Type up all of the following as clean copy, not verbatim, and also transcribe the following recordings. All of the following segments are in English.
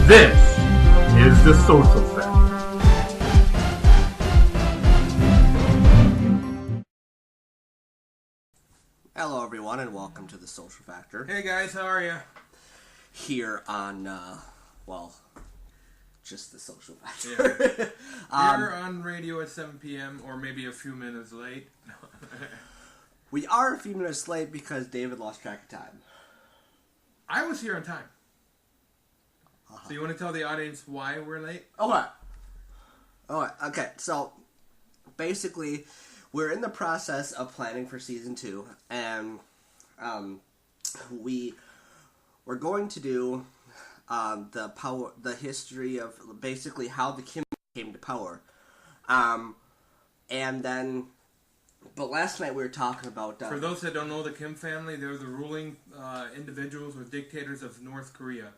This is the Social Factor. Hello everyone and welcome to the Social Factor. Hey guys, how are you? Here on, just the Social Factor. Yeah. We're on radio at 7 p.m. or maybe a few minutes late. We are a few minutes late because David lost track of time. I was here on time. So you want to tell the audience why we're late? Okay, so basically we're in the process of planning for season 2 and we're going to do the history of basically how the Kim came to power. And then, but last night we were talking about... For those that don't know the Kim family, they're the ruling individuals or dictators of North Korea.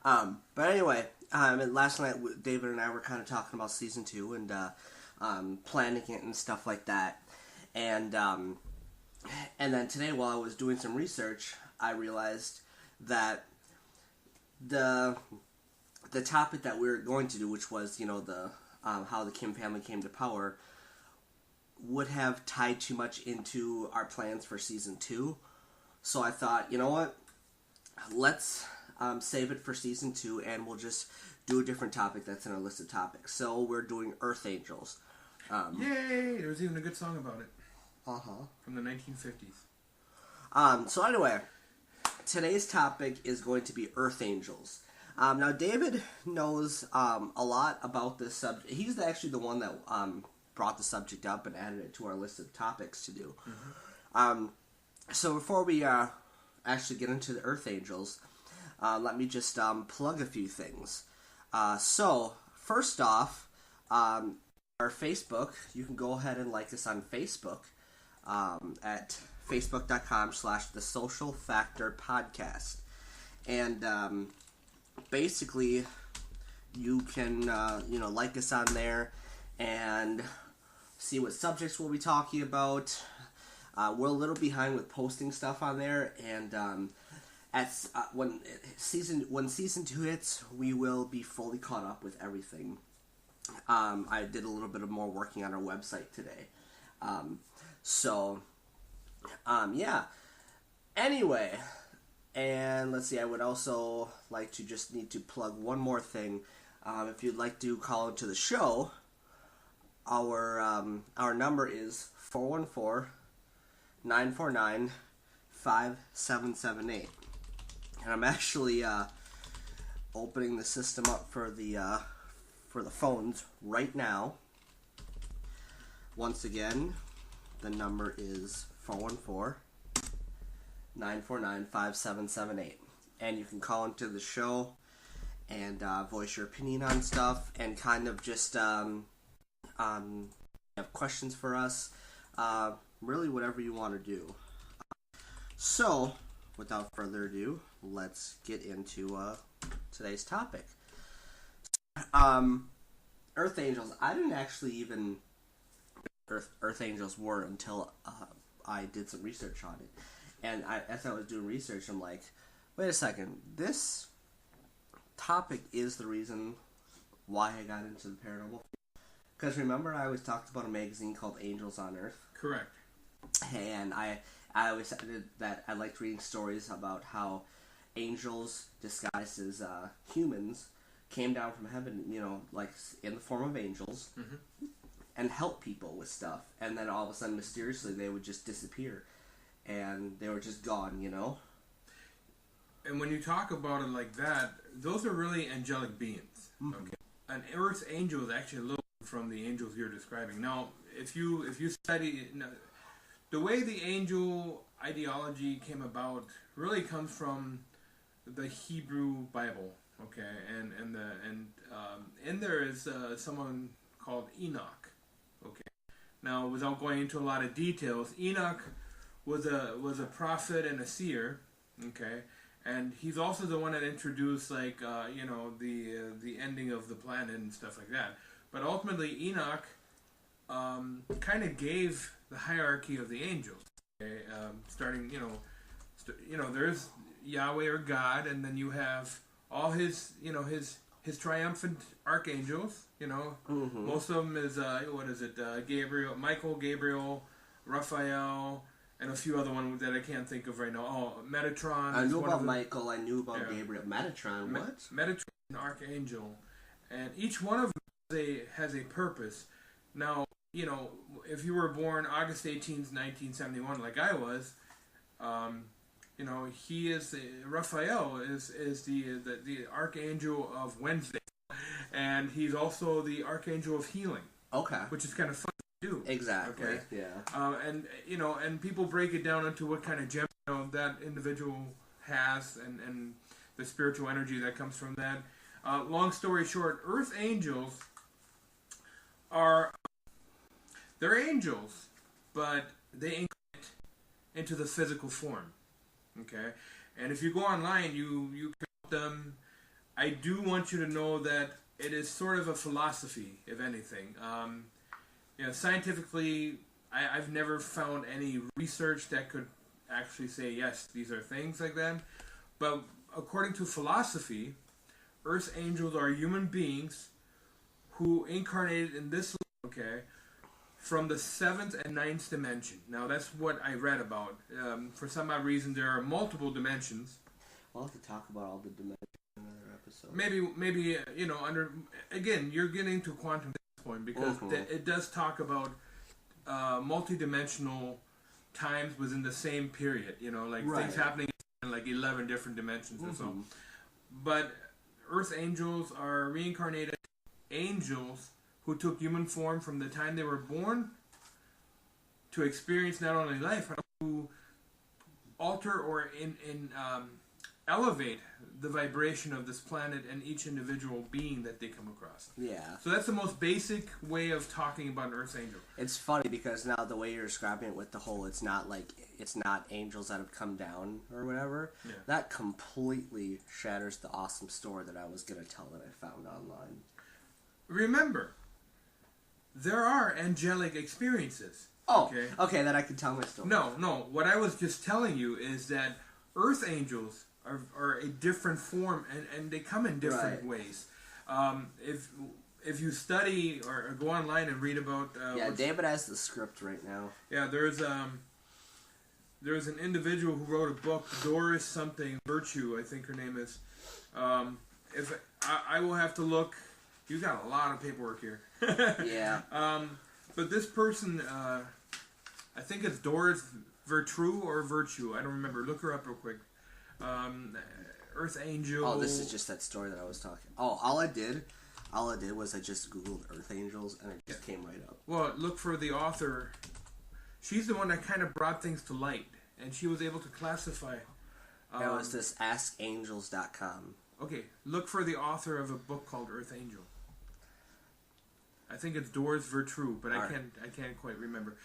But anyway, last night David and I were kind of talking about season 2 and planning it and stuff like that. And then today while I was doing some research, I realized that the topic that we were going to do, which was, the how the Kim family came to power, would have tied too much into our plans for season 2. So I thought, you know what? Let's save it for season 2, and we'll just do a different topic that's in our list of topics. So we're doing Earth Angels. Yay! There was even a good song about it. From the 1950s. So anyway, today's topic is going to be Earth Angels. Now David knows a lot about this subject. He's actually the one that brought the subject up and added it to our list of topics to do. Mm-hmm. So before we actually get into the Earth Angels, let me just plug a few things. So first off, our Facebook, you can go ahead and like us on Facebook at facebook.com/The Social Factor Podcast. And basically, you can like us on there and see what subjects we'll be talking about. We're a little behind with posting stuff on there, and when season 2 hits, we will be fully caught up with everything. I did a little bit of more working on our website today. Yeah. Anyway, and let's see, I would also like to just need to plug one more thing. If you'd like to call into the show, our number is 414-949-5778. And I'm actually opening the system up for the phones right now. Once again, the number is 414-949-5778. And you can call into the show and voice your opinion on stuff and kind of just have questions for us. Really whatever you want to do. So, without further ado, let's get into today's topic. Earth Angels. I didn't actually even Earth Angels were until I did some research on it. And as I was doing research, I'm like, wait a second, this topic is the reason why I got into the paranormal. Because remember I always talked about a magazine called Angels on Earth? Correct. And I always said that I liked reading stories about how angels disguised as humans came down from heaven, like in the form of angels, mm-hmm. and helped people with stuff. And then all of a sudden, mysteriously, they would just disappear. And they were just gone, And when you talk about it like that, those are really angelic beings. Mm-hmm. Okay. An Earth angel is actually a little from the angels you're describing. Now, if you study the way the angel ideology came about, really comes from the Hebrew Bible. Okay, and in there is someone called Enoch. Okay, now without going into a lot of details, Enoch was a prophet and a seer. Okay, and he's also the one that introduced the ending of the planet and stuff like that. But ultimately, Enoch kind of gave the hierarchy of the angels. Okay, starting there's Yahweh or God, and then you have all his his triumphant archangels. Most of them is Michael, Gabriel, Raphael, and a few other ones that I can't think of right now. Oh, Metatron. I knew about Michael. I knew about Gabriel. Metatron. What? Metatron, an archangel, and each one of them has a purpose. Now, if you were born August 18th, 1971, like I was, he is Raphael is the archangel of Wednesday, and he's also the archangel of healing. Okay. Which is kind of fun to do. Exactly. Okay. Yeah. And people break it down into what kind of gem that individual has, and the spiritual energy that comes from that. Long story short, Earth angels they're angels, but they incarnate into the physical form. Okay, and if you go online, you count them. I do want you to know that it is sort of a philosophy, if anything. Scientifically, I've never found any research that could actually say, yes, these are things like that. But according to philosophy, Earth angels are human beings who incarnated in this life, from the 7th and 9th dimension. Now, that's what I read about. For some odd reason, there are multiple dimensions. We'll have to talk about all the dimensions in another episode. Maybe again, you're getting to quantum at this point, because it does talk about multi-dimensional times within the same period. Things happening in like 11 different dimensions or so. But Earth angels are reincarnated angels who took human form from the time they were born to experience not only life, but to alter or elevate the vibration of this planet and each individual being that they come across. Yeah. So that's the most basic way of talking about an Earth angel. It's funny because now the way you're describing it with the whole, it's not angels that have come down or whatever. Yeah. That completely shatters the awesome story that I was going to tell that I found online. Remember, there are angelic experiences. Oh, okay, then I can tell my story. No. What I was just telling you is that Earth angels are a different form, and they come in different ways. If you study or go online and read about... David has the script right now. Yeah, there's an individual who wrote a book, Doris something, Virtue, I think her name is. If I will have to look... You got a lot of paperwork here. Yeah. But this person, I think it's Doris Virtue or Virtue. I don't remember. Look her up real quick. Earth Angel. Oh, this is just that story that I was talking. Oh, all I did was I just Googled Earth Angels and it just came right up. Well, look for the author. She's the one that kind of brought things to light, and she was able to classify. That was this AskAngels.com. Okay, look for the author of a book called Earth Angel. I think it's Doris Virtue, but I can't quite remember.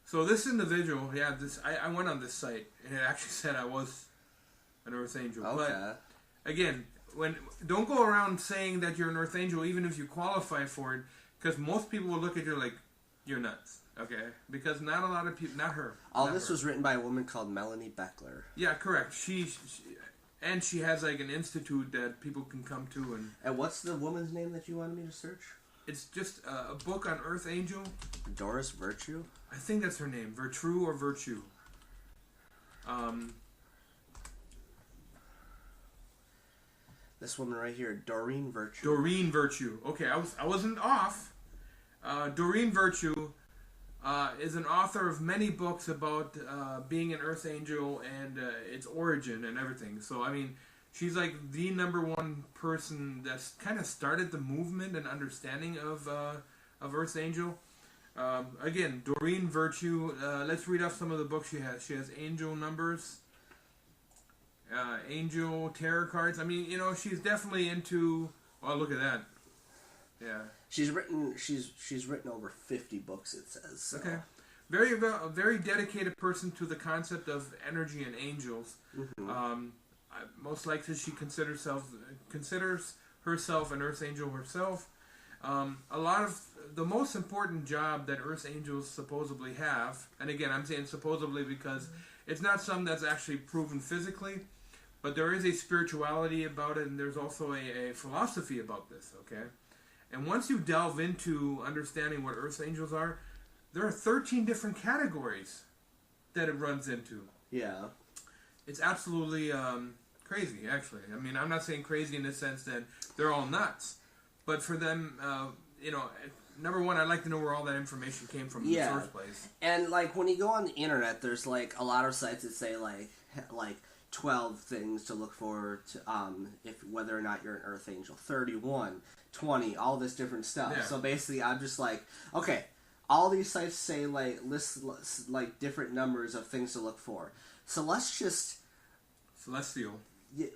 So this individual, I went on this site and it actually said I was an Earth Angel. Okay. But again, don't go around saying that you're an Earth Angel even if you qualify for it, because most people will look at you like you're nuts. Okay, because not a lot of people, not her. All this was written by a woman called Melanie Beckler. Yeah, correct. She has like an institute that people can come to. And what's the woman's name that you wanted me to search? It's just a book on Earth Angel. Doris Virtue? I think that's her name. Virtue or Virtue. This woman right here, Doreen Virtue. Doreen Virtue. Okay, I wasn't off. Doreen Virtue is an author of many books about being an Earth Angel and its origin and everything. So, I mean, she's like the #1 person that's kind of started the movement and understanding of Earth Angel. Again, Doreen Virtue. Let's read off some of the books she has. She has Angel Numbers, Angel Tarot Cards. I mean, she's definitely into... Oh, look at that. Yeah. She's written over 50 books, it says. So. Okay. A very dedicated person to the concept of energy and angels. Mm-hmm. Most likely she considers herself an Earth Angel herself. A lot of the most important job that Earth Angels supposedly have, and again I'm saying supposedly because it's not something that's actually proven physically, But there is a spirituality about it, and there's also a philosophy about this, okay? And once you delve into understanding what Earth angels are, there are 13 different categories that it runs into. Yeah. It's absolutely crazy, actually. I mean, I'm not saying crazy in the sense that they're all nuts, but for them, number one, I'd like to know where all that information came from in the first place. And like when you go on the internet, there's like a lot of sites that say like 12 things to look for to, if whether or not you're an Earth Angel, 31, 20, all this different stuff. Yeah. So basically, I'm just like, okay, all these sites say like list like different numbers of things to look for. So let's just Celestial.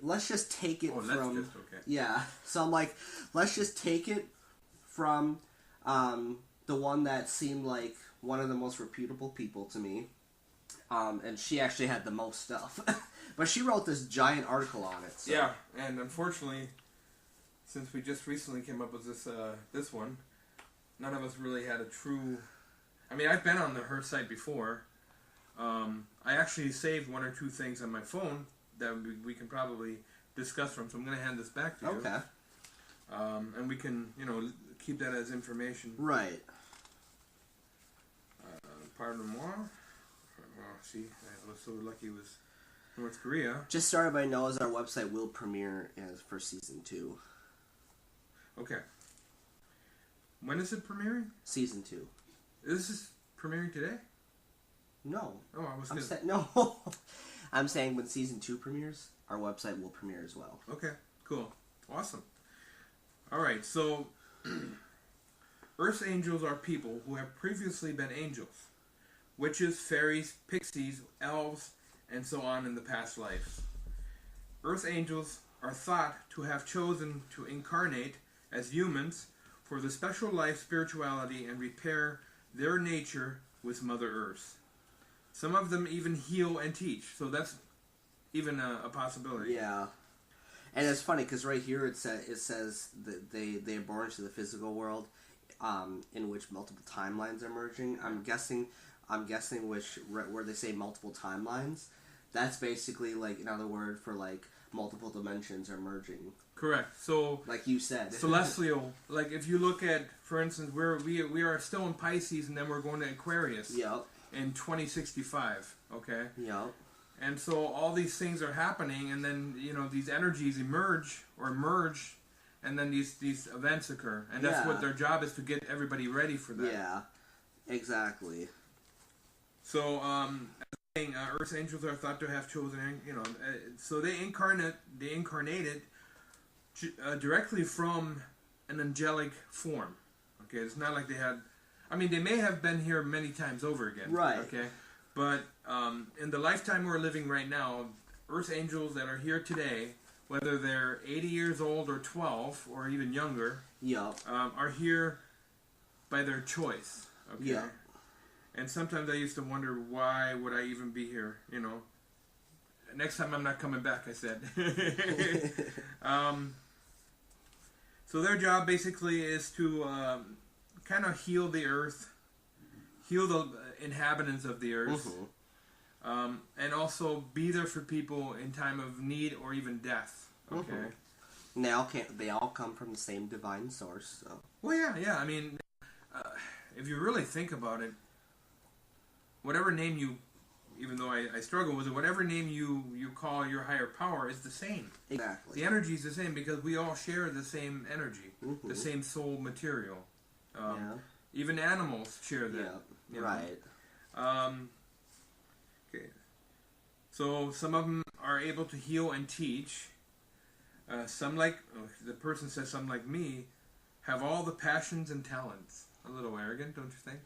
let's just take it from okay. yeah. So I'm like, let's just take it from the one that seemed like one of the most reputable people to me, and she actually had the most stuff. But she wrote this giant article on it. So. Yeah, and unfortunately, since we just recently came up with this one, none of us really had a true. I mean, I've been on her site before. I actually saved one or two things on my phone that we can probably discuss from. So I'm going to hand this back to you. Okay. And we can, keep that as information. Right. Paranormal. Well, see, I was so lucky it was North Korea. Just so everybody knows, our website will premiere for season 2. Okay. When is it premiering? Season 2. This is premiering today? No. Oh, I was going no. I'm saying when season 2 premieres, our website will premiere as well. Okay, cool. Awesome. All right, so Earth angels are people who have previously been angels. Witches, fairies, pixies, elves, and so on in the past lives. Earth angels are thought to have chosen to incarnate as humans for the special life spirituality and repair their nature with Mother Earth. Some of them even heal and teach, so that's even a possibility. Yeah. And it's funny because right here it says that they are born into the physical world, in which multiple timelines are merging. I'm guessing where they say multiple timelines. That's basically like another word for like multiple dimensions are merging. Correct. So like you said, celestial. Like if you look at, for instance, we are still in Pisces, and then we're going to Aquarius. Yep. In 2065. Okay. Yep. And so all these things are happening, and then these energies emerge or merge, and then these events occur, and that's what their job is, to get everybody ready for that. Yeah. Exactly. So, Earth angels are thought to have chosen, so they incarnated directly from an angelic form. Okay, it's not like they had. I mean, they may have been here many times over again. Right. Okay, but in the lifetime we're living right now, Earth angels that are here today, whether they're 80 years old or 12 or even younger, are here by their choice. Okay. Yeah. And sometimes I used to wonder, why would I even be here? Next time I'm not coming back, I said. So their job basically is to kind of heal the earth, heal the inhabitants of the earth, and also be there for people in time of need or even death. Okay. And they all come from the same divine source. So. Well, yeah. I mean, if you really think about it, whatever name you, even though I struggle with it, whatever name you call your higher power is the same. Exactly. The energy is the same because we all share the same energy, the same soul material. Even animals share that. Yeah. Right. Okay. So some of them are able to heal and teach. Some, like the person says, some like me, have all the passions and talents. A little arrogant, don't you think?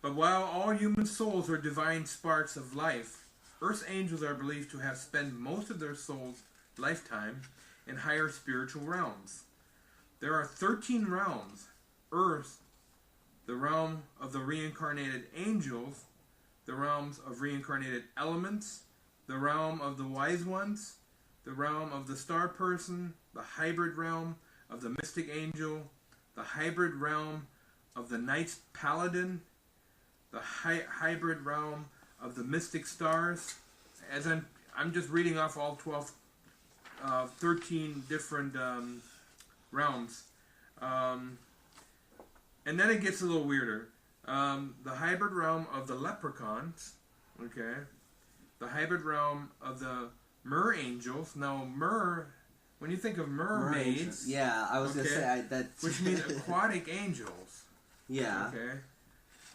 But while all human souls are divine sparks of life, Earth angels are believed to have spent most of their soul's lifetime in higher spiritual realms. There are 13 realms. Earth, the realm of the reincarnated angels, the realms of reincarnated elements, the realm of the wise ones, the realm of the star person, the hybrid realm of the mystic angel, the hybrid realm of the Knight's Paladin, the hybrid realm of the mystic stars. as I'm just reading off all 13 different realms. And then it gets a little weirder. The hybrid realm of the leprechauns. Okay. The hybrid realm of the mer angels. Now, when you think of mermaids. Yeah, I was going to say that. Which means aquatic angels. Yeah. Okay.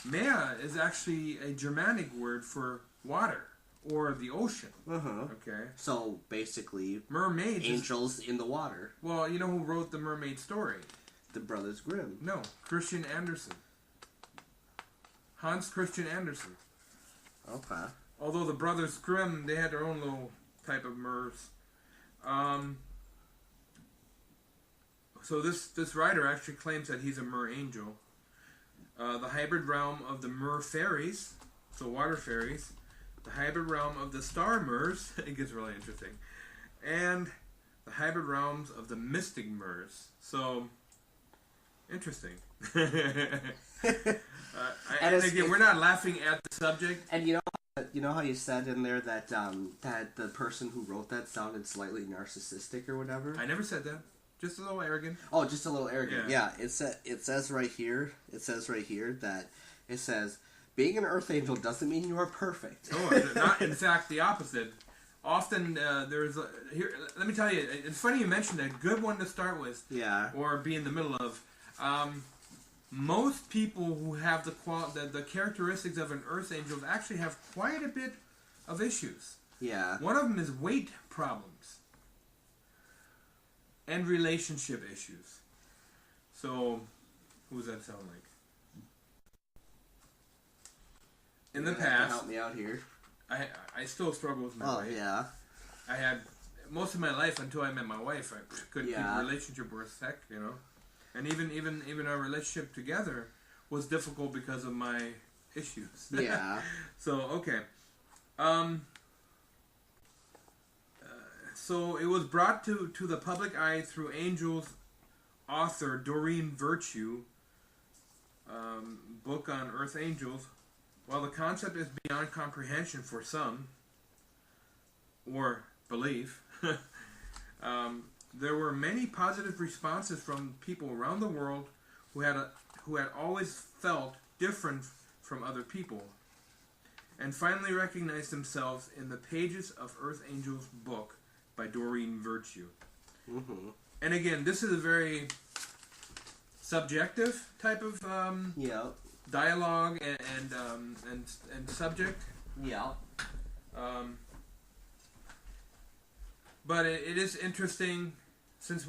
Mea is actually a Germanic word for water or the ocean. Okay. So basically, mermaids. Angels in the water. Well, you know who wrote the mermaid story? The Brothers Grimm. No, Christian Andersen. Hans Christian Andersen. Okay. Although the Brothers Grimm, they had their own little type of mers. So this writer actually claims that he's a mer angel. The hybrid realm of the mer fairies, so water fairies. The hybrid realm of the star mers, it gets really interesting. And the hybrid realms of the mystic mers. So, interesting. And again, we're not laughing at the subject. And you know how you said in there that that the person who wrote that sounded slightly narcissistic or whatever? I never said that. Just a little arrogant. Oh, just a little arrogant. Yeah. It says right here. It says right here that it says being an earth angel doesn't mean you are perfect. Oh, not in fact the opposite. Often there's here. Let me tell you, it's funny you mentioned that. Good one to start with. Yeah. Or be in the middle of. Most people who have the characteristics of an earth angel actually have quite a bit of issues. Yeah. One of them is weight problems and relationship issues. So, who does that sound like? In the past, help me out here. I still struggle with my weight. Oh yeah. I had most of my life until I met my wife. I couldn't keep a relationship worth heck, you know. And even our relationship together was difficult because of my issues. Yeah. So okay. So it was brought to the public eye through Angels author Doreen Virtue, book on Earth Angels. While the concept is beyond comprehension for some, or belief, there were many positive responses from people around the world who had always felt different from other people, and finally recognized themselves in the pages of Earth Angels book by Doreen Virtue. Mm-hmm. And again, this is a very subjective type of dialogue and subject. Yeah. But it is interesting, since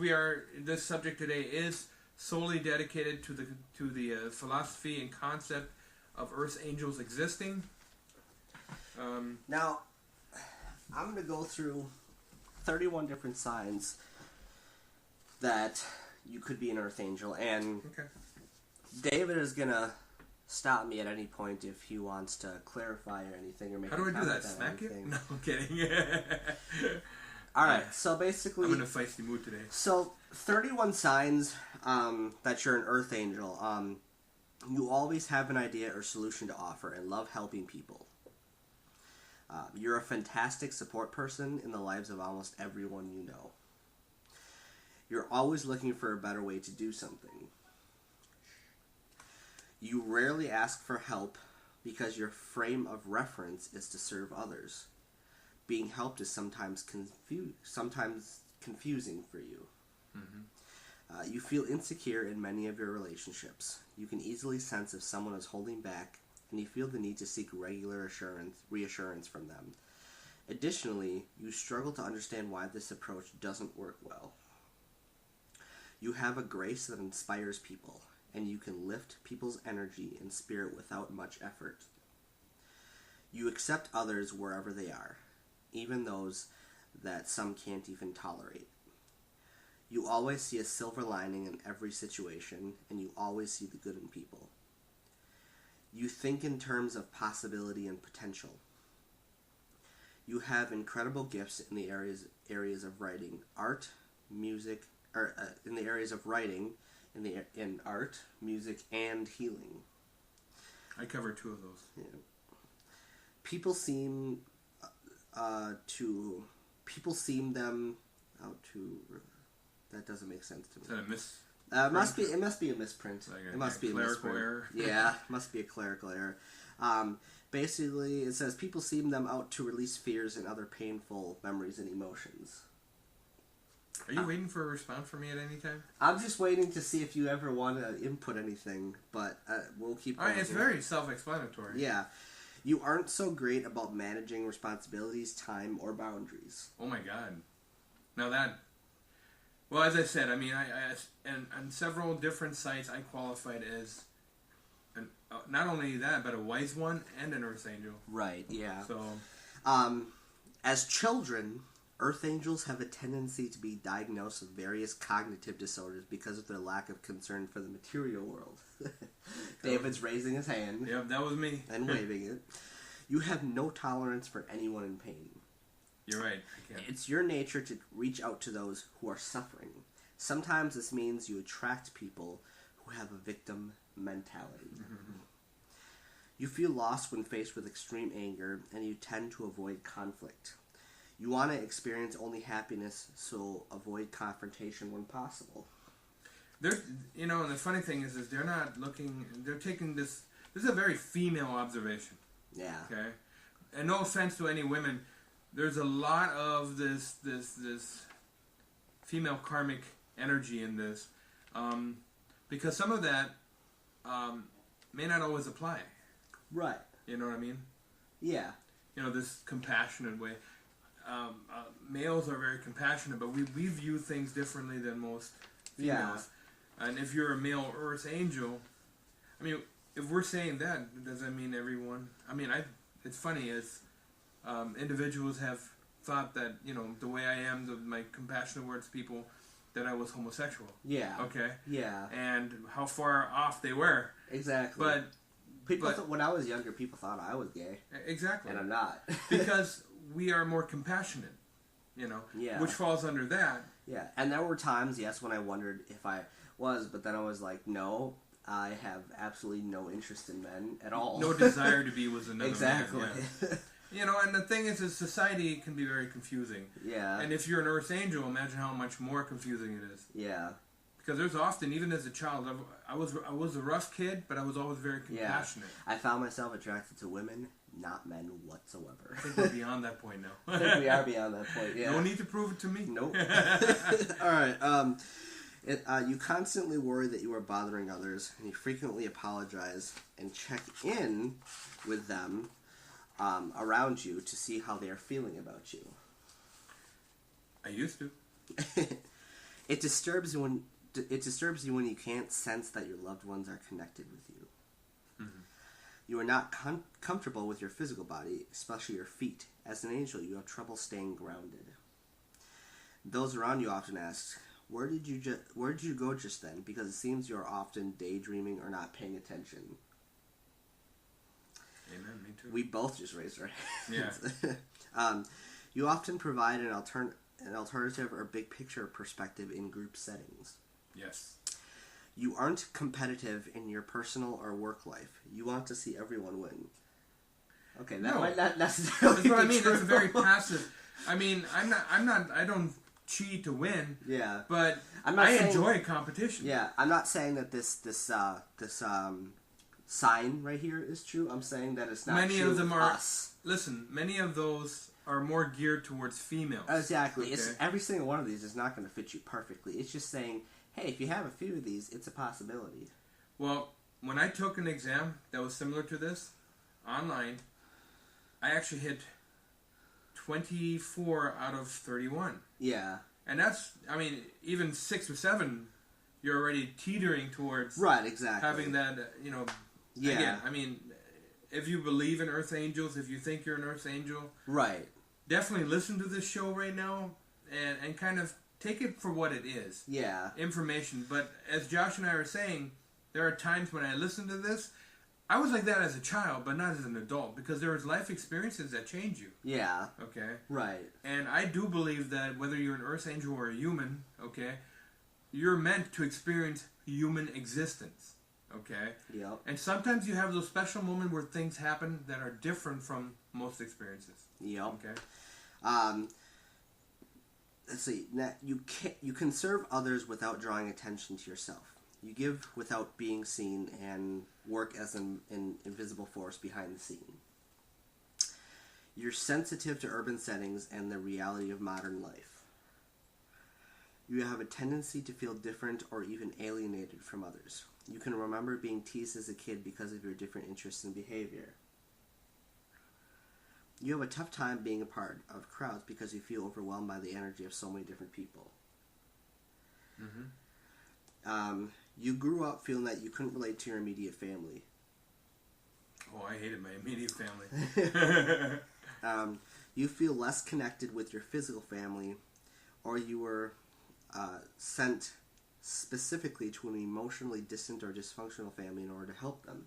this subject today is solely dedicated to the philosophy and concept of Earth angels existing. Now, I'm going to go through 31 different signs that you could be an Earth angel, and David is going to stop me at any point if he wants to clarify or anything or make. How do I do that? Smack it? No, I'm kidding. All right, so basically, I'm in a feisty mood today. So 31 signs that you're an Earth angel. You always have an idea or solution to offer and love helping people. You're a fantastic support person in the lives of almost everyone you know. You're always looking for a better way to do something. You rarely ask for help because your frame of reference is to serve others. Being helped is sometimes confusing for you. Mm-hmm. You feel insecure in many of your relationships. You can easily sense if someone is holding back, and you feel the need to seek regular reassurance from them. Additionally, you struggle to understand why this approach doesn't work well. You have a grace that inspires people, and you can lift people's energy and spirit without much effort. You accept others wherever they are, even those that some can't even tolerate. You always see a silver lining in every situation, and you always see the good in people. You think in terms of possibility and potential. You have incredible gifts in the areas of writing, art, music, or in the areas of writing, in art, music, and healing. I covered 2 of those. Yeah. People seem to people seem them out to. That doesn't make sense to me. Is that a miss? It must be a misprint. Like It must be a clerical misprint. error. Yeah, must be a clerical error. Basically, it says people seem them out to release fears and other painful memories and emotions. Are you waiting for a response from me at any time? I'm just waiting to see if you ever want to input anything, but we'll keep going. It's very self-explanatory. Yeah. You aren't so great about managing responsibilities, time, or boundaries. Oh my God. Now that... Well, as I said, I mean, on several different sites, I qualified as not only that, but a wise one and an earth angel. Right, yeah. So... As children... Earth angels have a tendency to be diagnosed with various cognitive disorders because of their lack of concern for the material world. David's raising his hand. Yep, that was me. And waving it. You have no tolerance for anyone in pain. You're right. It's your nature to reach out to those who are suffering. Sometimes this means you attract people who have a victim mentality. Mm-hmm. You feel lost when faced with extreme anger, and you tend to avoid conflict. You want to experience only happiness, so avoid confrontation when possible. And the funny thing is they're not looking. They're taking this. This is a very female observation. Yeah. Okay. And no offense to any women, there's a lot of this female karmic energy in this, because some of that may not always apply. Right. You know what I mean? Yeah. This compassionate way. Males are very compassionate, but we view things differently than most females. Yeah. And if you're a male earth angel, I mean, if we're saying that, does that mean everyone? I mean, it's funny as individuals have thought that, the way I am, my compassion towards people, that I was homosexual. Yeah. Okay? Yeah. And how far off they were. Exactly. But when I was younger, people thought I was gay. Exactly. And I'm not. Because we are more compassionate, Yeah. which falls under that. Yeah, and there were times, yes, when I wondered if I was, but then I was like, no, I have absolutely no interest in men at all. No desire to be was another exactly. Man, yeah. And the thing is society can be very confusing. Yeah. And if you're an earth angel, imagine how much more confusing it is. Yeah. Because there's often, even as a child, I was a rough kid, but I was always very compassionate. Yeah. I found myself attracted to women, not men whatsoever. I think we're beyond that point now. I think we are beyond that point, yeah. No need to prove it to me. Nope. Alright, you constantly worry that you are bothering others, and you frequently apologize and check in with them around you to see how they are feeling about you. I used to. It disturbs you when you can't sense that your loved ones are connected with you. Mm-hmm. You are not comfortable with your physical body, especially your feet. As an angel, you have trouble staying grounded. Those around you often ask, where did you go just then? Because it seems you are often daydreaming or not paying attention. Amen, me too. We both just raised our hands. Yeah. You often provide an alternative or big picture perspective in group settings. Yes. You aren't competitive in your personal or work life. You want to see everyone win. Okay, that might not necessarily That's what I mean. true. That's very passive. I mean, I don't cheat to win. Yeah. But I enjoy competition. Yeah, I'm not saying that this sign right here is true. I'm saying that it's not many true of them with are us. Listen, many of those are more geared towards females. Exactly. Okay. Every single one of these is not going to fit you perfectly. It's just saying, hey, if you have a few of these, it's a possibility. Well, when I took an exam that was similar to this, online, I actually hit 24 out of 31. Yeah. And that's, I mean, even 6 or 7, you're already teetering towards right, exactly. having that, yeah. Again, I mean, if you believe in Earth Angels, if you think you're an Earth Angel, right, definitely listen to this show right now and kind of take it for what it is. Yeah. Information. But as Josh and I were saying, there are times when I listen to this, I was like that as a child, but not as an adult, because there was life experiences that change you. Yeah. Okay? Right. And I do believe that whether you're an Earth Angel or a human, okay, you're meant to experience human existence. Okay? Yep. And sometimes you have those special moments where things happen that are different from most experiences. Yep. Okay? Let's see. Now, you can serve others without drawing attention to yourself. You give without being seen and work as an invisible force behind the scene. You're sensitive to urban settings and the reality of modern life. You have a tendency to feel different or even alienated from others. You can remember being teased as a kid because of your different interests and behavior. You have a tough time being a part of crowds because you feel overwhelmed by the energy of so many different people. You grew up feeling that you couldn't relate to your immediate family. Oh, I hated my immediate family. You feel less connected with your physical family, or you were sent specifically to an emotionally distant or dysfunctional family in order to help them.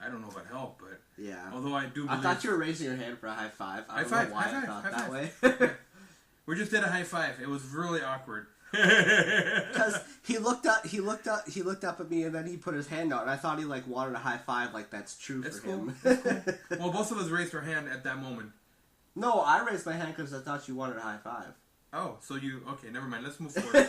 I don't know about help, but Yeah. although I do believe... I thought you were raising your hand for a high five. I don't know why I thought that way. We just did a high five. It was really awkward. Because he looked up at me, and then he put his hand out, and I thought he like wanted a high five, like that's true That's for cool. him. That's cool. Well, both of us raised our hand at that moment. No, I raised my hand because I thought you wanted a high five. Oh, so you... Okay, never mind. Let's move forward.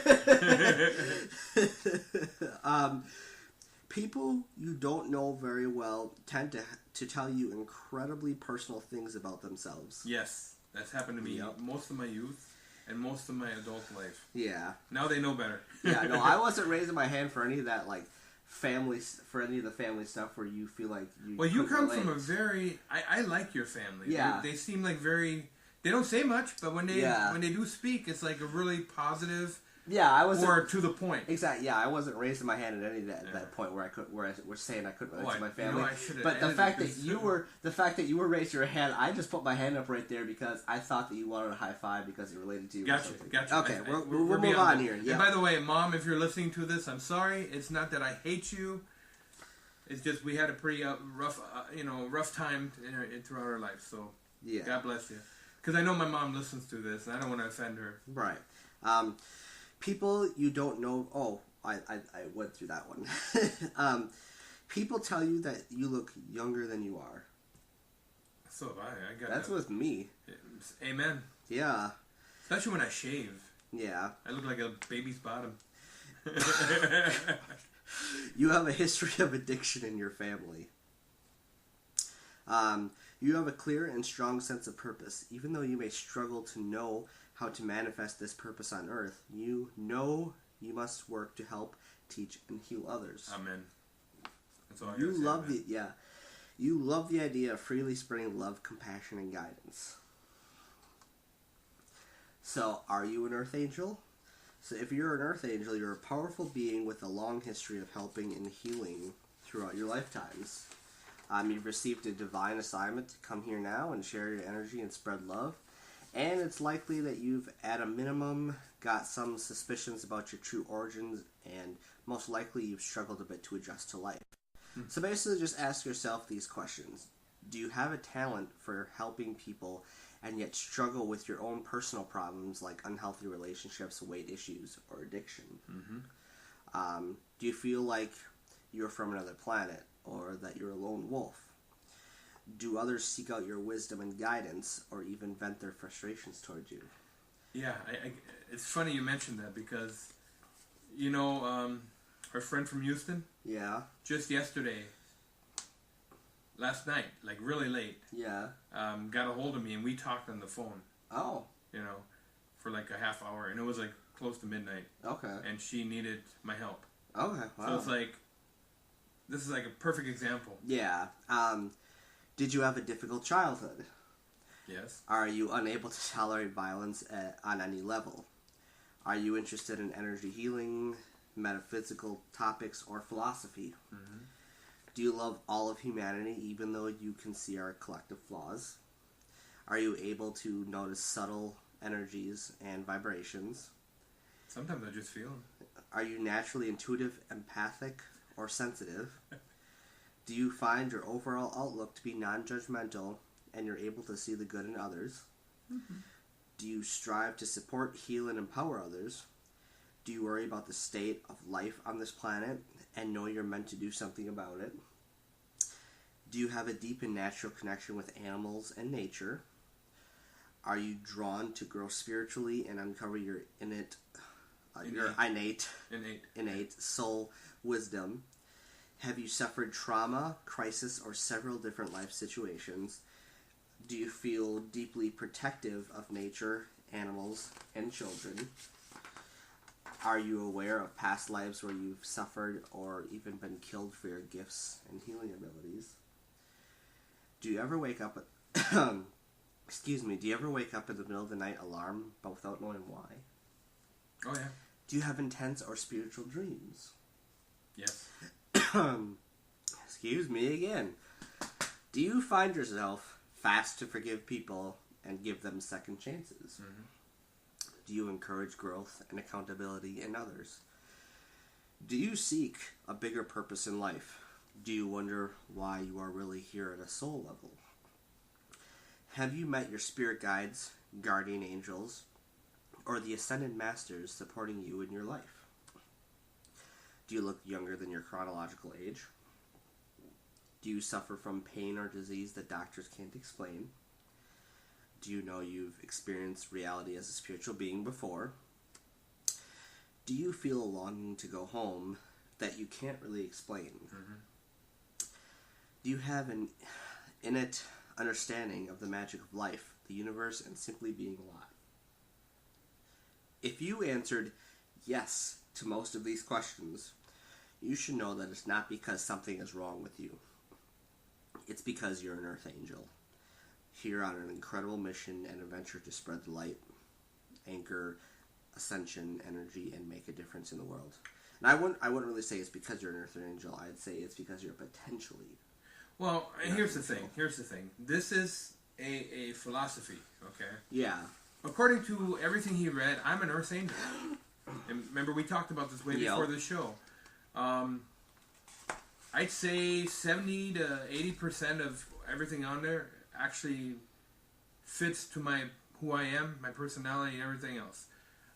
People you don't know very well tend to tell you incredibly personal things about themselves. Yes, that's happened to me most of my youth and most of my adult life. Yeah. Now they know better. Yeah, no, I wasn't raising my hand for any of that, like, for any of the family stuff where you feel like you Well, you come relate. from a very... I like your family. Yeah. They seem like very... They don't say much, but when they do speak, it's like a really positive... Yeah, I was or to the point. Exactly. Yeah, I wasn't raising my hand at any that point where I was saying I couldn't relate to my family. I should've but the fact that edited you were raising your hand, I just put my hand up right there because I thought that you wanted a high five because it related to you. Gotcha. Okay, we'll move beyond on that. here. Yeah. And by the way, Mom, if you're listening to this, I'm sorry. It's not that I hate you. It's just we had a pretty rough time throughout our life. So yeah. God bless you. Because I know my mom listens to this, and I don't want to offend her. Right. People you don't know... Oh, I went through that one. People tell you that you look younger than you are. So have I. That's with me. Amen. Yeah. Especially when I shave. Yeah. I look like a baby's bottom. You have a history of addiction in your family. You have a clear and strong sense of purpose. Even though you may struggle to know how to manifest this purpose on earth, you know you must work to help, teach, and heal others. Amen. That's all I You gotta say, love man. You love the idea of freely spreading love, compassion, and guidance. So, are you an earth angel? So if you're an earth angel, you're a powerful being with a long history of helping and healing throughout your lifetimes. You've received a divine assignment to come here now and share your energy and spread love. And it's likely that you've, at a minimum, got some suspicions about your true origins, and most likely you've struggled a bit to adjust to life. So basically just ask yourself these questions. Do you have a talent for helping people and yet struggle with your own personal problems like unhealthy relationships, weight issues, or addiction? Do you feel like you're from another planet or that you're a lone wolf? Do others seek out your wisdom and guidance or even vent their frustrations towards you? Yeah, it's funny you mentioned that because, our friend from Houston, Yeah. just yesterday, last night, like really late, Yeah. got a hold of me and we talked on the phone, Oh. for like a half hour, and it was like close to midnight, Okay. and she needed my help. Okay. Wow. So it's like, this is like a perfect example. Yeah. Did you have a difficult childhood? Yes. Are you unable to tolerate violence on any level? Are you interested in energy healing, metaphysical topics, or philosophy? Do you love all of humanity even though you can see our collective flaws? Are you able to notice subtle energies and vibrations? Sometimes I just feel them. Are you naturally intuitive, empathic, or sensitive? Do you find your overall outlook to be non-judgmental and you're able to see the good in others? Do you strive to support, heal, and empower others? Do you worry about the state of life on this planet and know you're meant to do something about it? Do you have a deep and natural connection with animals and nature? Are you drawn to grow spiritually and uncover your innate soul wisdom? Have you suffered trauma, crisis, or several different life situations? Do you feel deeply protective of nature, animals, and children? Are you aware of past lives where you've suffered or even been killed for your gifts and healing abilities? Do you ever wake up do you ever wake up in the middle of the night alarmed but without knowing why? Oh, yeah. Do you have intense or spiritual dreams? Yes. Excuse me again. Do you find yourself fast to forgive people and give them second chances? Mm-hmm. Do you encourage growth and accountability in others? Do you seek a bigger purpose in life? Do you wonder why you are really here at a soul level? Have you met your spirit guides, guardian angels, or the ascended masters supporting you in your life? Do you look younger than your chronological age? Do you suffer from pain or disease that doctors can't explain? Do you know you've experienced reality as a spiritual being before? Do you feel a longing to go home that you can't really explain? Mm-hmm. Do you have an innate understanding of the magic of life, the universe, and simply being alive? If you answered yes to most of these questions, you should know that it's not because something is wrong with you. It's because you're an earth angel, here on an incredible mission and adventure to spread the light, anchor ascension energy, and make a difference in the world. And I wouldn't really say it's because you're an earth angel. I'd say it's because you're potentially. Well, and here's the thing. This is a philosophy, okay? Yeah. According to everything he read, I'm an earth angel. And remember, we talked about this way before the show. I'd say 70 to 80% of everything on there actually fits to who I am, my personality, and everything else.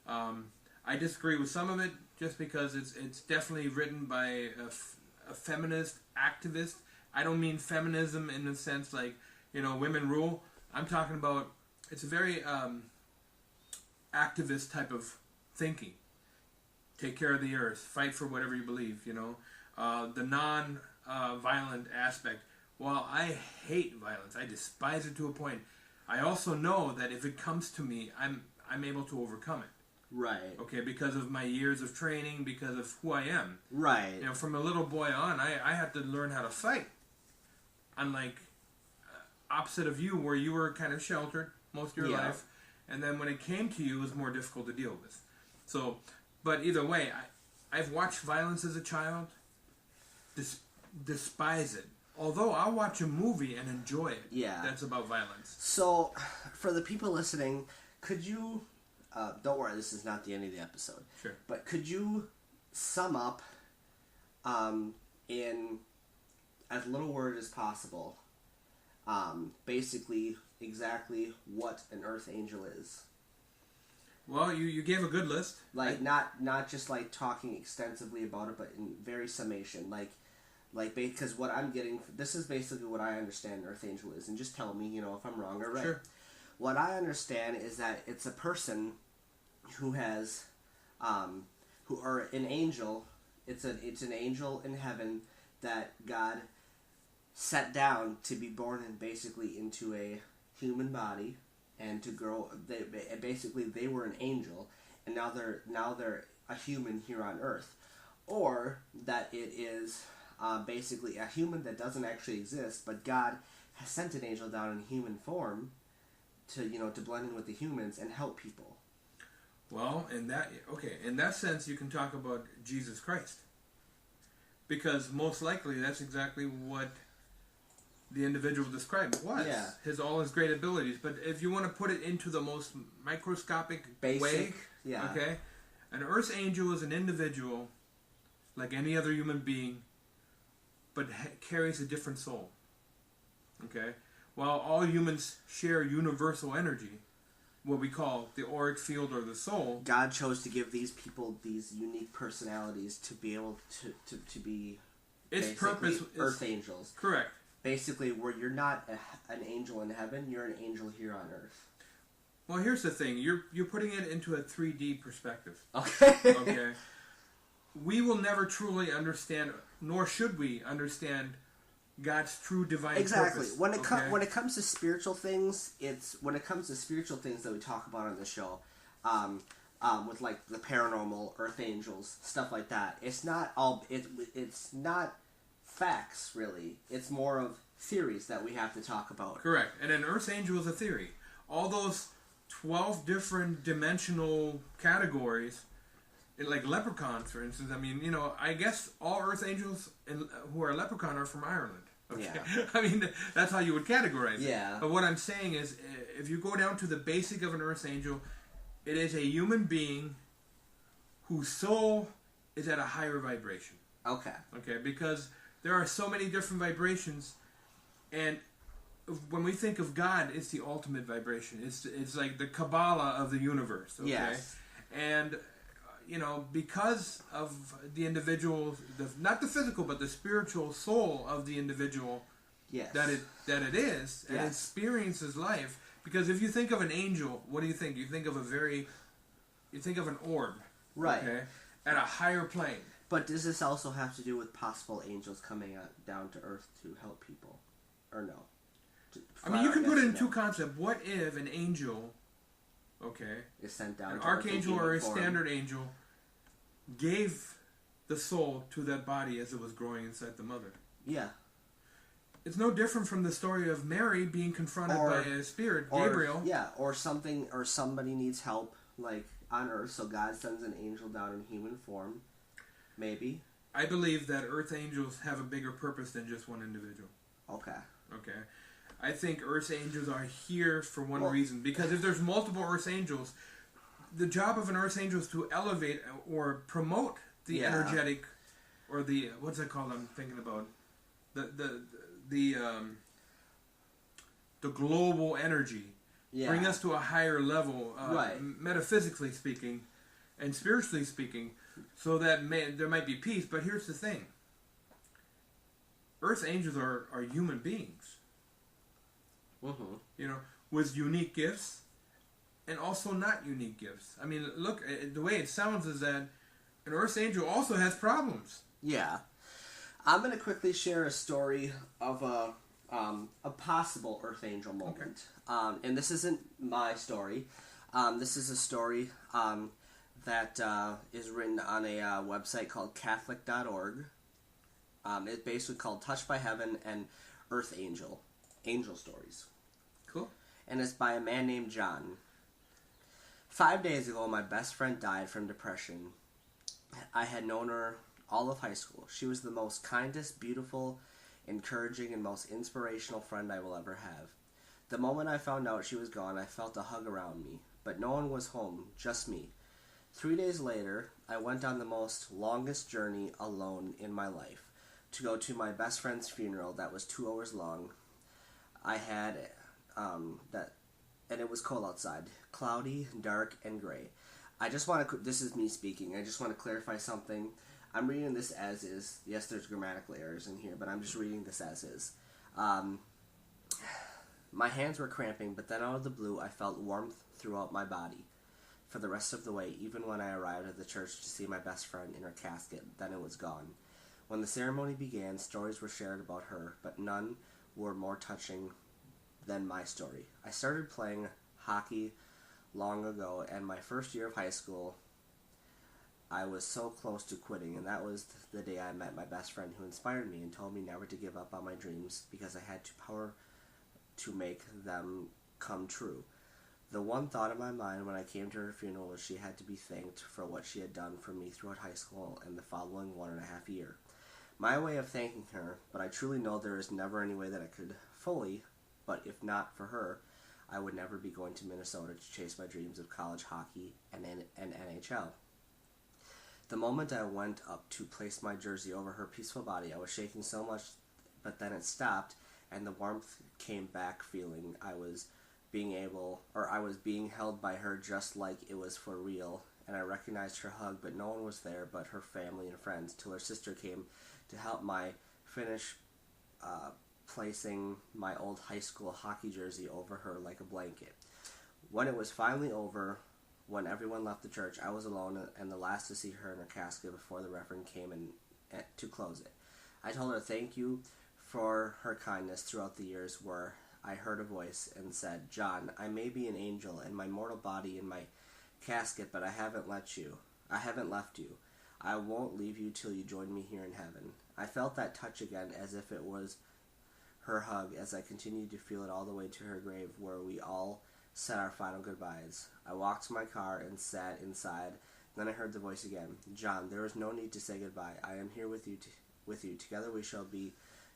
I disagree with some of it just because it's definitely written by a feminist activist. I don't mean feminism in the sense like, women rule. I'm talking about, it's a very activist type of thinking. Take care of the earth, fight for whatever you believe, the non-violent aspect. While I hate violence, I despise it to a point, I also know that if it comes to me, I'm able to overcome it. Right. Okay, because of my years of training, because of who I am. Right. From a little boy on, I had to learn how to fight. Unlike opposite of you, where you were kind of sheltered most of your life, and then when it came to you, it was more difficult to deal with. So, but either way, I've watched violence as a child, despise it. Although I'll watch a movie and enjoy it. Yeah. That's about violence. So, for the people listening, could you, don't worry, this is not the end of the episode. Sure. But could you sum up in as little word as possible, basically exactly what an earth angel is? Well, you gave a good list. Like, not just like talking extensively about it, but in very summation. Because what I'm getting, this is basically what I understand an earth angel is, and just tell me, if I'm wrong or right. Sure. What I understand is that it's a person who has, or an angel. It's an angel in heaven that God set down to be born basically into a human body and to grow. They were an angel, and now they're a human here on Earth, or that it is basically a human that doesn't actually exist, but God has sent an angel down in human form to blend in with the humans and help people. Well, in that sense, you can talk about Jesus Christ, because most likely that's exactly what the individual described was. Yeah. All his great abilities. But if you want to put it into the most microscopic way, okay, an earth angel is an individual like any other human being, but carries a different soul. Okay, while all humans share universal energy, what we call the auric field or the soul. God chose to give these people these unique personalities to be able to be Its purpose is earth angels. Correct. Basically, where you're not an angel in heaven, you're an angel here on earth. Well, here's the thing. You're putting it into a 3D perspective. Okay. Okay. We will never truly understand, nor should we understand, God's true divine exactly. purpose. When it comes to spiritual things, when it comes to spiritual things that we talk about on the show, with like the paranormal, earth angels, stuff like that. It's not it's not facts really. It's more of theories that we have to talk about. Correct. And an earth angel is a theory. All those 12 different dimensional categories, like leprechauns, for instance. I mean, I guess all earth angels who are leprechaun are from Ireland. Okay. Yeah. I mean, that's how you would categorize it. Yeah. But what I'm saying is, if you go down to the basic of an earth angel, it is a human being whose soul is at a higher vibration. Okay. Okay, because there are so many different vibrations, and when we think of God, it's the ultimate vibration. It's like the Kabbalah of the universe. Okay? Yes. And because of the individual, not the physical, but the spiritual soul of the individual, yes, that it is, and yes, experiences life. Because if you think of an angel, what do you think? You think of an orb, right? Okay, at a higher plane. But does this also have to do with possible angels coming down to Earth to help people, or no? I mean, you can put it in two concepts. What if an angel, okay, is sent down, an to archangel Earth or a form. standard angel, gave the soul to that body as it was growing inside the mother? Yeah. It's no different from the story of Mary being confronted by a spirit, Gabriel. Or somebody needs help, like on Earth, so God sends an angel down in human form. Maybe. I believe that Earth angels have a bigger purpose than just one individual. Okay. Okay. I think Earth angels are here for one reason. Because if there's multiple Earth angels, the job of an Earth angel is to elevate or promote the energetic, or the, what's that called? I'm thinking about the global energy. Yeah. Bring us to a higher level, right, metaphysically speaking, and spiritually speaking, so that there might be peace. But here's the thing: Earth angels are human beings, mm-hmm, with unique gifts, and also not unique gifts. I mean, look, the way it sounds is that an Earth angel also has problems. Yeah. I'm going to quickly share a story of a possible Earth angel moment. Okay. And this isn't my story. This is a story that is written on a website called Catholic.org. It's basically called Touched by Heaven and Earth Angel Stories. Cool. And it's by a man named John. 5 days ago, my best friend died from depression. I had known her all of high school. She was the most kindest, beautiful, encouraging, and most inspirational friend I will ever have. The moment I found out she was gone, I felt a hug around me, but no one was home, just me. 3 days later, I went on the longest journey alone in my life to go to my best friend's funeral that was 2 hours long. I had and it was cold outside, cloudy, dark, and gray. This is me speaking, I just want to clarify something. I'm reading this as is. Yes, there's grammatical errors in here, but I'm just reading this as is. My hands were cramping, but then out of the blue, I felt warmth throughout my body. For the rest of the way, even when I arrived at the church to see my best friend in her casket, then it was gone. When the ceremony began, stories were shared about her, but none were more touching than my story. I started playing hockey long ago, and my first year of high school, I was so close to quitting, and that was the day I met my best friend, who inspired me and told me never to give up on my dreams because I had the power to make them come true. The one thought in my mind when I came to her funeral was she had to be thanked for what she had done for me throughout high school and the following 1.5 years. My way of thanking her, but I truly know there is never any way that I could fully, but if not for her, I would never be going to Minnesota to chase my dreams of college hockey and NHL. The moment I went up to place my jersey over her peaceful body, I was shaking so much, but then it stopped, and the warmth came back, feeling I was I was being held by her just like it was for real, and I recognized her hug, but no one was there but her family and friends, till her sister came to help my finish placing my old high school hockey jersey over her like a blanket. When it was finally over, when everyone left the church, I was alone and the last to see her in her casket before the reverend came in to close it. I told her thank you for her kindness throughout the years, where I heard a voice and said, "John, I may be an angel in my mortal body in my casket, but I haven't left you. I won't leave you till you join me here in heaven." I felt that touch again, as if it was her hug, as I continued to feel it all the way to her grave, where we all said our final goodbyes. I walked to my car and sat inside. Then I heard the voice again. "John, there is no need to say goodbye. I am here with you. Together we shall be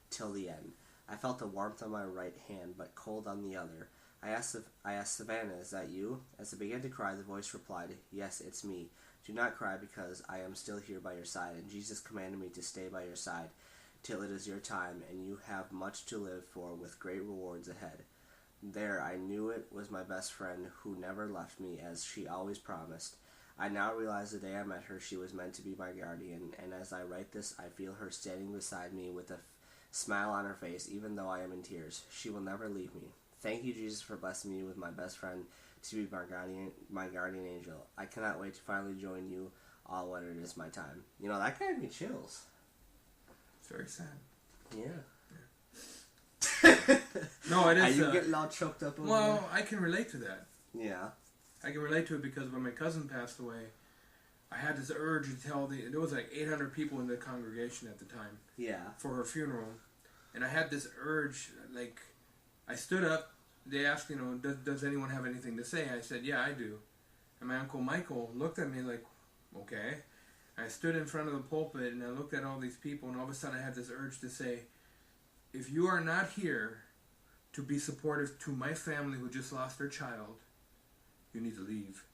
till the end." I felt the warmth on my right hand, but cold on the other. I asked Savannah, "Is that you?" As I began to cry, the voice replied, "Yes, it's me. Do not cry, because I am still here by your side, and Jesus commanded me to stay by your side till it is your time, and you have much to live for, with great rewards ahead." There I knew it was my best friend, who never left me, as she always promised. I now realize the day I met her, she was meant to be my guardian, and as I write this, I feel her standing beside me with a smile on her face, even though I am in tears. She will never leave me. Thank you, Jesus, for blessing me with my best friend to be my guardian angel. I cannot wait to finally join you all when it is my time. You know, that gave me chills. It's very sad. Yeah. No, it is. Are you getting all choked up over Well, I can relate to that. Yeah. I can relate to it because when my cousin passed away, I had this urge to tell there was like 800 people in the congregation at the time. Yeah. For her funeral. And I had this urge, like, I stood up, they asked, does anyone have anything to say? I said, yeah, I do. And my Uncle Michael looked at me like, okay. I stood in front of the pulpit and I looked at all these people, and all of a sudden I had this urge to say, if you are not here to be supportive to my family who just lost their child, you need to leave.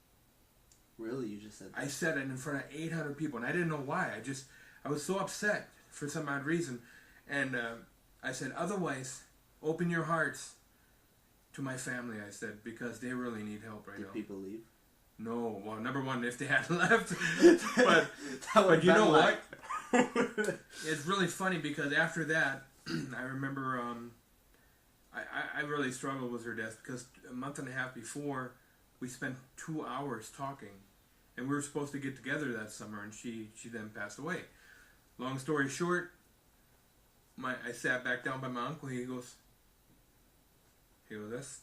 Really? You just said that? I said it in front of 800 people, and I didn't know why. I was so upset for some odd reason. And I said, otherwise, open your hearts to my family, I said, because they really need help right now. Did people leave? No. Well, number one, if they had left. but you know what? It's really funny because after that, I remember I really struggled with her death, because a month and a half before, we spent 2 hours talking. And we were supposed to get together that summer, and she then passed away. Long story short, I sat back down by my uncle. He goes,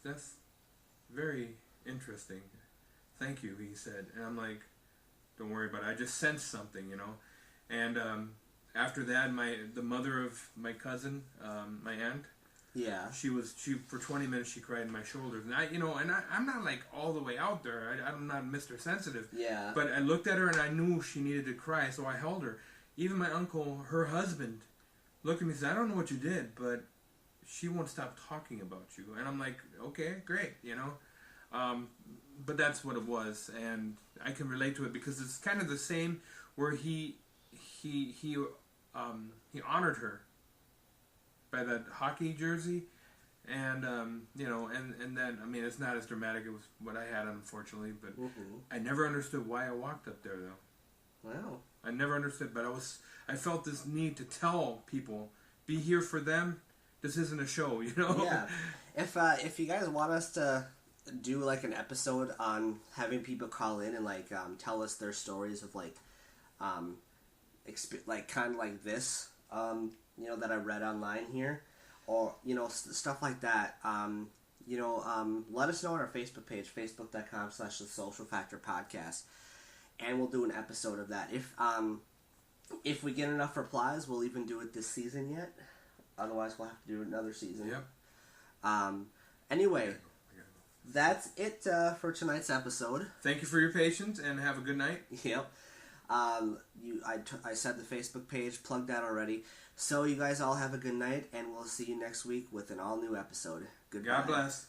that's very interesting. Thank you, he said. And I'm like, don't worry about it. I just sensed something, And after that, the mother of my cousin, my aunt, yeah, she for 20 minutes she cried in my shoulders, and I'm not like all the way out there. I'm not Mr. Sensitive. Yeah. But I looked at her and I knew she needed to cry, so I held her. Even my uncle, her husband, looked at me and said, "I don't know what you did, but she won't stop talking about you." And I'm like, okay, great, But that's what it was, and I can relate to it because it's kind of the same where he honored her by that hockey jersey, and and then it's not as dramatic as what I had, unfortunately, but I never understood why I walked up there though. Wow. I never understood, but I felt this need to tell people, be here for them. This isn't a show, Yeah. If you guys want us to do like an episode on having people call in and like tell us their stories of like kind of like this that I read online here, or stuff like that, let us know on our Facebook page, facebook.com/thesocialfactorpodcast, and we'll do an episode of that. If we get enough replies, we'll even do it this season yet. Otherwise, we'll have to do another season. Yep. Anyway, that's it for tonight's episode. Thank you for your patience, and have a good night. Yep. I said the Facebook page, plugged that already. So you guys all have a good night, and we'll see you next week with an all-new episode. Goodbye. God bless.